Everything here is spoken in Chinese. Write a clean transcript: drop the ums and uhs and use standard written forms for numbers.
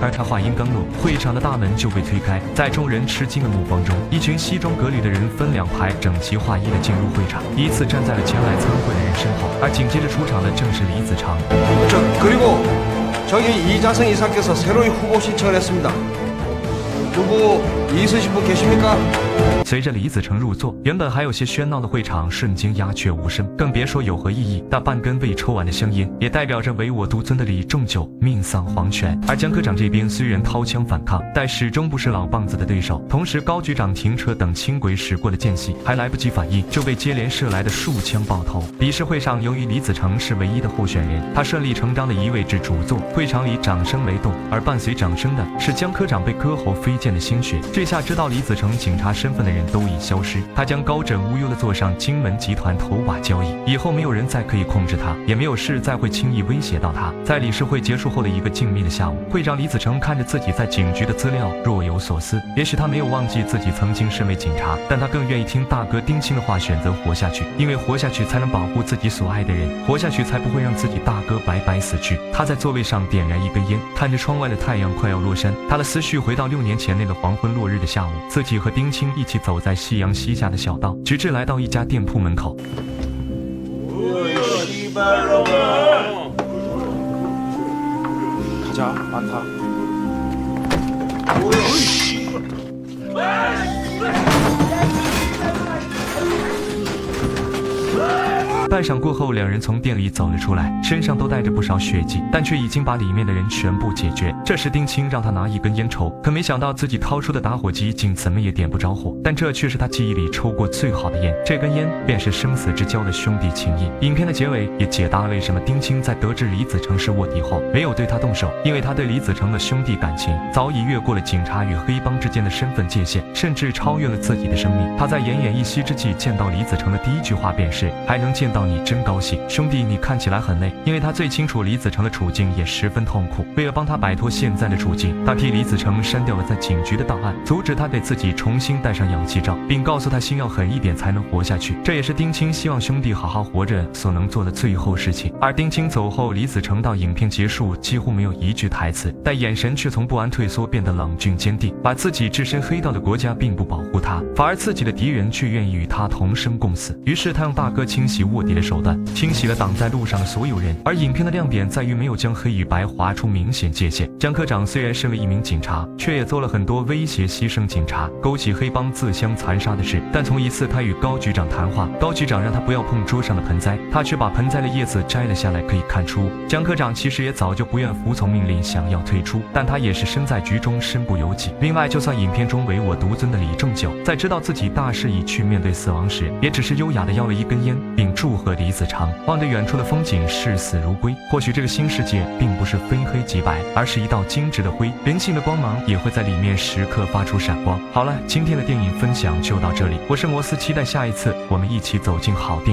而他话音刚落，会场的大门就被推开，在众人吃惊的目光中，一群西装革履的人分两排整齐划一地进入会场，依次站在了前来参会的人身后。而紧接着出场的正是李子成。그리고 저기 이자승 이사께서 새로이 후보 신청을 했습니다. 누구 있으신 분 계십니까? 随着李子成入座，原本还有些喧闹的会场瞬间鸦雀无声，更别说有何意义。大半根未抽完的香烟，也代表着唯我独尊的李仲九命丧黄泉。而江科长这边虽然掏枪反抗，但始终不是老棒子的对手。同时，高局长停车等轻轨驶过的间隙，还来不及反应，就被接连射来的数枪爆头。理事会上，由于李子成是唯一的候选人，他顺理成章地移位至主座，会场里掌声雷动。而伴随掌声的是江科长被割喉飞溅的鲜血。这下知道李子成警察身份的人都已消失，他将高枕无忧地坐上金门集团头把交椅，以后没有人再可以控制他，也没有事再会轻易威胁到他。在理事会结束后的一个静谧的下午，会长李子成看着自己在警局的资料，若有所思。也许他没有忘记自己曾经身为警察，但他更愿意听大哥丁青的话，选择活下去，因为活下去才能保护自己所爱的人，活下去才不会让自己大哥白白死去。他在座位上点燃一根烟，看着窗外的太阳快要落山，他的思绪回到6年前那个黄昏落日的下午，自己和丁青一起走在夕阳西下的小道，直至来到一家店铺门口。가자, 많다.半晌过后，两人从店里走了出来，身上都带着不少血迹，但却已经把里面的人全部解决。这时丁青让他拿一根烟抽，可没想到自己掏出的打火机竟怎么也点不着火，但这却是他记忆里抽过最好的烟。这根烟便是生死之交的兄弟情谊。影片的结尾也解答了为什么丁青在得知李子成是卧底后没有对他动手，因为他对李子成的兄弟感情早已越过了警察与黑帮之间的身份界限，甚至超越了自己的生命。他在奄奄一息之际见到李子成的第一句话便是：还能见到你真高兴，兄弟你看起来很累。因为他最清楚李子成的处境也十分痛苦，为了帮他摆脱现在的处境，他替李子成删掉了在警局的档案，阻止他给自己重新戴上氧气罩，并告诉他心要狠一点才能活下去。这也是丁青希望兄弟好好活着所能做的最后事情。而丁青走后，李子成到影片结束几乎没有一句台词，但眼神却从不安退缩变得冷峻坚定，把自己置身黑道的国家并不保护他，反而自己的敌人却愿意与他同生共死。于是他用大哥清洗卧底的手段清洗了挡在路上的所有人。而影片的亮点在于没有将黑与白划出明显界限。江科长虽然身为一名警察，却也做了很多威胁牺牲警察、勾起黑帮自相残杀的事。但从一次他与高局长谈话，高局长让他不要碰桌上的盆栽，他却把盆栽的叶子摘了下来。可以看出，江科长其实也早就不愿服从命令，想要退出，但他也是身在局中身不由己。另外，就算影片中唯我独尊的李仲九，在知道自己大势已去面对死亡时，也只是优雅地要了一根烟，并祝贺李子成，望着远处的风景视死如归。或许这个新世界并不是非黑即白，而是一道精致的灰，人性的光芒也会在里面时刻发出闪光。好了，今天的电影分享就到这里，我是摩斯，期待下一次我们一起走进好电影。